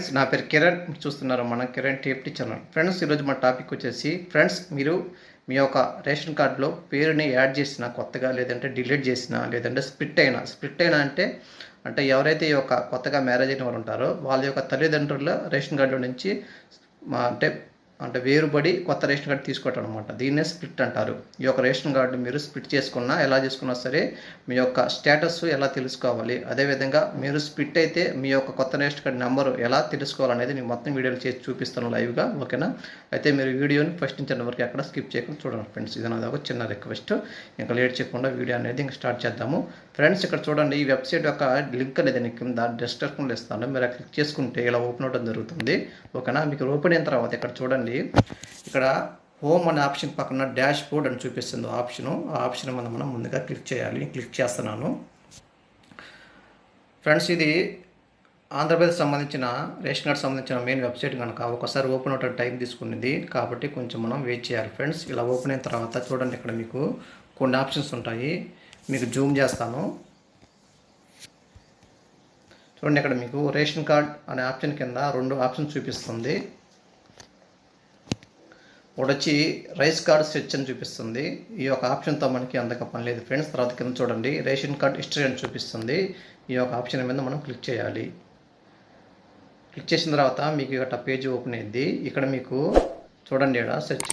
Friends నా పేరు కిరణ్ చూస్తున్నారు మన కిరణ్ టీఎఫ్టీ ఛానల్. ఫ్రెండ్స్ ఈరోజు మన టాపిక్ వచ్చేసి ఫ్రెండ్స్ మీరు మీ యొక్క రేషన్ కార్డులో పేరుని యాడ్ చేసినా కొత్తగా లేదంటే డిలీట్ చేసినా లేదంటే స్ప్లిట్ అయినా అంటే ఎవరైతే ఈ యొక్క కొత్తగా మ్యారేజ్ అయిన వారు ఉంటారో వాళ్ళ యొక్క తల్లిదండ్రుల రేషన్ కార్డులో నుంచి అంటే అంటే వేరుబడి కొత్త రేషన్ కార్డు తీసుకోవటం అనమాట. దీన్నే స్ప్లిట్ అంటారు. ఈ యొక్క రేషన్ కార్డు మీరు స్ప్లిట్ చేసుకున్నా ఎలా చేసుకున్నా సరే మీ యొక్క స్టేటస్ ఎలా తెలుసుకోవాలి, అదేవిధంగా మీరు స్ప్లిట్ అయితే మీ యొక్క కొత్త రేషన్ కార్డు నెంబరు ఎలా తెలుసుకోవాలనేది నేను మొత్తం వీడియోలు చేసి చూపిస్తాను లైవ్గా. ఓకేనా? అయితే మీరు వీడియోని ఫస్ట్ నుంచి వరకు ఎక్కడ స్కిప్ చేయకుండా చూడండి ఫ్రెండ్స్. ఇది నాది ఒక చిన్న రిక్వెస్ట్. ఇంకా లేట్ చేయకుండా వీడియో అనేది ఇంకా స్టార్ట్ చేద్దాము. ఫ్రెండ్స్ ఇక్కడ చూడండి, ఈ వెబ్సైట్ యొక్క లింక్ అనేది నేను కింద డిస్క్రిప్షన్లో ఇస్తాను. మీరు క్లిక్ చేసుకుంటే ఇలా ఓపెన్ అవడం జరుగుతుంది. ఓకేనా? మీకు ఓపెన్ అయిన తర్వాత ఇక్కడ చూడండి, ఇక్కడ హోమ్ అనే ఆప్షన్ పక్కన డాష్ బోర్డ్ అని చూపిస్తుంది ఆ ఆప్షన్ మనం ముందుగా క్లిక్ చేయాలి. క్లిక్ చేస్తున్నాను. ఫ్రెండ్స్ ఇది ఆంధ్రప్రదేశ్ సంబంధించిన రేషన్ కార్డు సంబంధించిన మెయిన్ వెబ్సైట్ కనుక ఒకసారి ఓపెన్ అవటం టైం తీసుకునేది కాబట్టి కొంచెం మనం వెయిట్ చేయాలి. ఫ్రెండ్స్ ఇలా ఓపెన్ అయిన తర్వాత చూడండి, ఇక్కడ మీకు కొన్ని ఆప్షన్స్ ఉంటాయి. మీకు జూమ్ చేస్తాను. చూడండి, ఇక్కడ మీకు రేషన్ కార్డ్ అనే ఆప్షన్ కింద రెండు ఆప్షన్స్ చూపిస్తుంది. ఒకటి వచ్చి రైస్ కార్డ్ సెర్చ్ అని చూపిస్తుంది. ఈ యొక్క ఆప్షన్తో మనకి అంతగా పని లేదు ఫ్రెండ్స్. తర్వాత కింద చూడండి రేషన్ కార్డ్ హిస్టరీ అని చూపిస్తుంది. ఈ యొక్క ఆప్షన్ మీద మనం క్లిక్ చేయాలి. క్లిక్ చేసిన తర్వాత మీకు ఇక్కడ పేజ్ ఓపెన్ అయ్యింది. ఇక్కడ మీకు చూడండి, ఇక్కడ search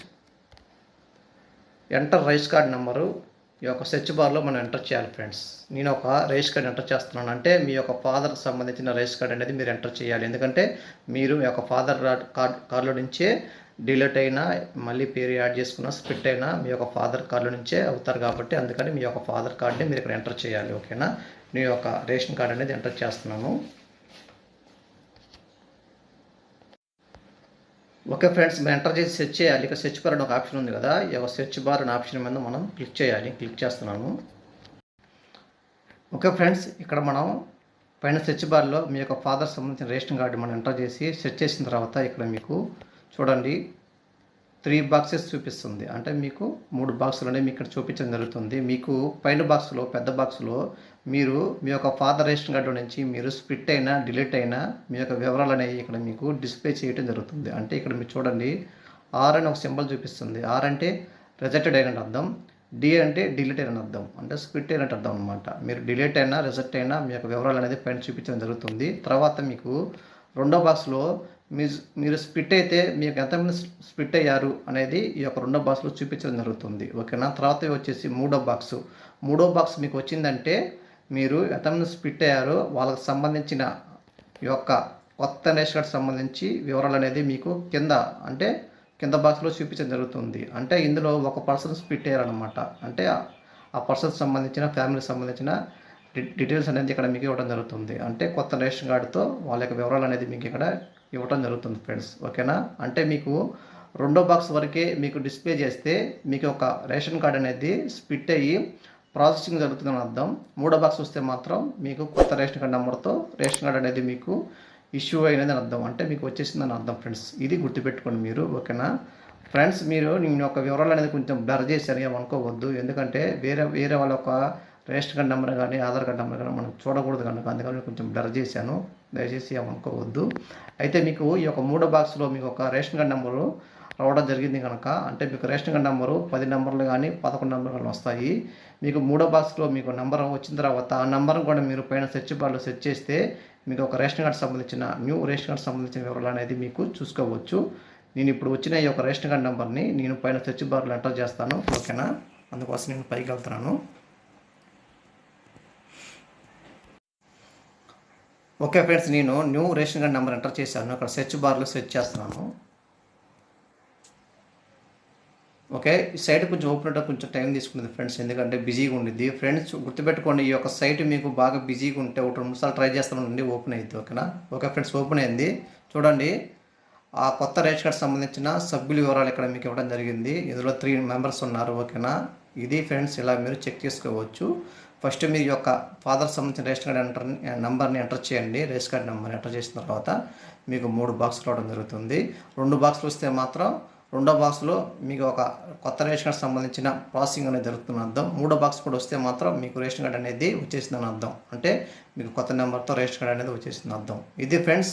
enter rice card number ఈ యొక్క సెర్చ్ బార్లో మనం ఎంటర్ చేయాలి ఫ్రెండ్స్. నేను ఒక రేస్ కార్డ్ ఎంటర్ చేస్తున్నాను. అంటే మీ యొక్క ఫాదర్కి సంబంధించిన రేస్ కార్డ్ అనేది మీరు ఎంటర్ చేయాలి. ఎందుకంటే మీరు మీ యొక్క ఫాదర్ కార్డులో నుంచే డిలీట్ అయినా మళ్ళీ పేరు యాడ్ చేసుకున్న స్ప్లిట్ అయినా మీ యొక్క ఫాదర్ కార్డులో నుంచే అవుతారు కాబట్టి అందుకని మీ యొక్క ఫాదర్ కార్డ్ని మీరు ఇక్కడ ఎంటర్ చేయాలి. ఓకేనా? మీ యొక్క రేషన్ కార్డ్ అనేది ఎంటర్ చేస్తున్నాను. ఓకే ఫ్రెండ్స్, మీరు ఎంటర్ చేసి సెర్చ్ చేయాలి. ఇక సెర్చ్ బార్ అని ఒక ఆప్షన్ ఉంది కదా, ఈ యొక్క సెర్చ్ బార్ అనే ఆప్షన్ మీద మనం క్లిక్ చేయాలి. క్లిక్ చేస్తున్నాను. ఓకే ఫ్రెండ్స్, ఇక్కడ మనం పైన సెర్చ్ బార్లో మీ యొక్క ఫాదర్ సంబంధించిన రేషన్ కార్డు మనం ఎంటర్ చేసి సెర్చ్ చేసిన తర్వాత ఇక్కడ మీకు చూడండి 3 బాక్సెస్ చూపిస్తుంది. అంటే మీకు 3 బాక్సులు అనేవి ఇక్కడ చూపించడం జరుగుతుంది. మీకు పైన బాక్స్లో పెద్ద బాక్స్లో మీరు మీ యొక్క ఫాదర్ రేషన్ కార్డు నుంచి మీరు స్ప్లిట్ అయినా డిలీట్ అయినా మీ యొక్క వివరాలు అనేవి ఇక్కడ మీకు డిస్ప్లే చేయడం జరుగుతుంది. అంటే ఇక్కడ మీరు చూడండి ఆర్ అని ఒక సింబల్ చూపిస్తుంది. ఆర్ అంటే రిజెక్టెడ్ అయినట్టు అర్థం, డి అంటే డిలీట్ అయిన అర్థం, అంటే స్ప్లిట్ అయినట్టు అర్థం అనమాట. మీరు డిలీట్ అయినా రిజెక్ట్ అయినా మీ యొక్క వివరాలు అనేది పైన చూపించడం జరుగుతుంది. తర్వాత మీకు రెండో బాక్స్లో మీరు స్ప్లిట్ అయితే మీకు ఎంతమంది స్ప్లిట్ అయ్యారు అనేది ఈ యొక్క రెండో బాక్స్లో చూపించడం జరుగుతుంది. ఓకేనా? తర్వాత వచ్చేసి మూడో బాక్స్ మీకు వచ్చిందంటే మీరు ఎంతమంది స్ప్లిట్ అయ్యారో వాళ్ళకి సంబంధించిన ఈ యొక్క కొత్త రేషన్ కార్డు సంబంధించి వివరాలు అనేది మీకు కింద బాక్స్లో చూపించడం జరుగుతుంది. అంటే ఇందులో ఒక పర్సన్ స్ప్లిట్ అయ్యారనమాట. అంటే ఆ పర్సన్ సంబంధించిన ఫ్యామిలీకి సంబంధించిన డీటెయిల్స్ అనేది ఇక్కడ మీకు ఇవ్వడం జరుగుతుంది. అంటే కొత్త రేషన్ కార్డుతో వాళ్ళ యొక్క వివరాలు అనేది మీకు ఇక్కడ ఇవ్వడం జరుగుతుంది ఫ్రెండ్స్. ఓకేనా? అంటే మీకు రెండో బాక్స్ వరకే మీకు డిస్ప్లే చేస్తే మీకు ఒక రేషన్ కార్డు అనేది స్ప్లిట్ అయ్యి ప్రాసెసింగ్ జరుగుతుందని అర్థం. మూడో బాక్స్ వస్తే మాత్రం మీకు కొత్త రేషన్ కార్డు నెంబర్తో రేషన్ కార్డు అనేది మీకు ఇష్యూ అయినది అర్థం, అంటే మీకు వచ్చేసిందని అర్థం ఫ్రెండ్స్. ఇది గుర్తుపెట్టుకోండి మీరు. ఓకేనా ఫ్రెండ్స్? నేను యొక్క వివరాలు అనేది కొంచెం బ్లర్ చేశాను, ఏమనుకోవద్దు. ఎందుకంటే వేరే వాళ్ళ యొక్క రేషన్ కార్డు నెంబర్ కానీ ఆధార్ కార్డు నెంబర్ కానీ మనం చూడకూడదు కనుక అందుకని కొంచెం బ్లర్ చేశాను, దయచేసి ఏమనుకోవద్దు. అయితే మీకు ఈ యొక్క మూడో బాక్స్లో మీకు ఒక రేషన్ కార్డు నెంబరు రావడం జరిగింది కనుక, అంటే మీకు రేషన్ కార్డు నెంబరు 10 నెంబర్లు కానీ 11 నెంబర్లు కానీ వస్తాయి. మీకు మూడో బాక్స్లో మీకు నెంబర్ వచ్చిన తర్వాత ఆ నెంబర్ని కూడా మీరు పైన సెర్చ్ బార్లో సెర్చ్ చేస్తే మీకు ఒక రేషన్ కార్డు సంబంధించిన న్యూ రేషన్ కార్డు సంబంధించిన వివరాలు అనేది మీకు చూసుకోవచ్చు. నేను ఇప్పుడు వచ్చిన ఈ యొక్క రేషన్ కార్డు నెంబర్ని నేను పైన సెర్చ్ బార్లో ఎంటర్ చేస్తాను. ఓకేనా? అందుకోసం నేను పైకి వెళ్తున్నాను. ఓకే ఫ్రెండ్స్, నేను new ration card number enter చేశాను. అక్కడ సెర్చ్ బార్లో సెర్చ్ చేస్తున్నాను. ఓకే, ఈ సైట్ కొంచెం ఓపెన్ అవడానికి కొంచెం టైం తీసుకుంటుంది ఫ్రెండ్స్, ఎందుకంటే బిజీగా ఉండిద్ది. ఫ్రెండ్స్ గుర్తుపెట్టుకోండి, ఈ యొక్క సైట్ మీకు బాగా బిజీగా ఉంటే 1-2 నిమిషాలు ట్రై చేస్తామండి, ఓపెన్ అయ్యింది. ఓకేనా? ఓకే ఫ్రెండ్స్, ఓపెన్ అయింది. చూడండి, ఆ కొత్త రేషన్ కార్డ్ సంబంధించిన సభ్యుల వివరాలు ఇక్కడ మీకు ఇవ్వడం జరిగింది. ఇందులో 3 మెంబర్స్ ఉన్నారు. ఓకేనా? ఇది ఫ్రెండ్స్ ఇలా మీరు చెక్ చేసుకోవచ్చు. ఫస్ట్ మీ యొక్క ఫాదర్ సంబంధించిన రేషన్ కార్డ్ నెంబర్ని ఎంటర్ చేయండి. రేషన్ కార్డ్ నెంబర్ని ఎంటర్ చేసిన తర్వాత మీకు 3 బాక్సులు రావడం జరుగుతుంది. 2 బాక్సులు వస్తే మాత్రం రెండో బాక్స్లో మీకు ఒక కొత్త రేషన్ కార్డ్ సంబంధించిన ప్రాసెసింగ్ అనేది జరుగుతున్న అర్థం. మూడో బాక్స్ కూడా వస్తే మాత్రం మీకు రేషన్ కార్డ్ అనేది వచ్చేసిందని అర్థం, అంటే మీకు కొత్త నెంబర్తో రేషన్ కార్డ్ అనేది వచ్చేసిందని అర్థం. ఇది ఫ్రెండ్స్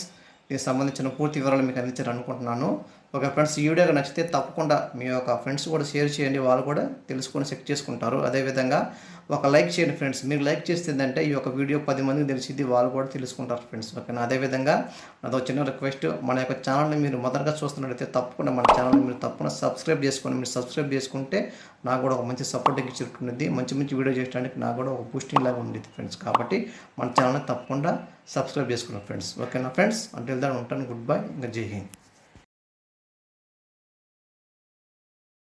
దీనికి సంబంధించిన పూర్తి వివరాలు మీకు అందించాలని అనుకుంటున్నాను. ఓకే ఫ్రెండ్స్, ఈ వీడియోగా నచ్చితే తప్పకుండా మీ యొక్క ఫ్రెండ్స్ కూడా షేర్ చేయండి, వాళ్ళు కూడా తెలుసుకొని చెక్ చేసుకుంటారు. అదేవిధంగా ఒక లైక్ చేయండి ఫ్రెండ్స్. మీరు లైక్ చేస్తే ఏంటంటే ఈ యొక్క వీడియో 10 మందికి తెలిసింది, వాళ్ళు కూడా తెలుసుకుంటారు ఫ్రెండ్స్. ఓకేనా? అదేవిధంగా నాదో చిన్న రిక్వెస్ట్, మన యొక్క ఛానల్ని మీరు మొదటగా చూస్తున్నట్లయితే తప్పకుండా మన ఛానల్ని మీరు తప్పకుండా సబ్స్క్రైబ్ చేసుకోండి. మీరు సబ్స్క్రైబ్ చేసుకుంటే నాకు కూడా ఒక మంచి సపోర్టింగ్ ఇచ్చినట్టుంది, మంచి మంచి వీడియో చేయడానికి నాకు కూడా ఒక బూస్టింగ్ లాగా ఉండేది ఫ్రెండ్స్. కాబట్టి మన ఛానల్ని తప్పకుండా సబ్స్క్రైబ్ చేసుకున్నాం ఫ్రెండ్స్. ఓకేనా ఫ్రెండ్స్? అంటిల్ దెన్ ఉంటాను. Good bye. ఇంకా జై హింద్.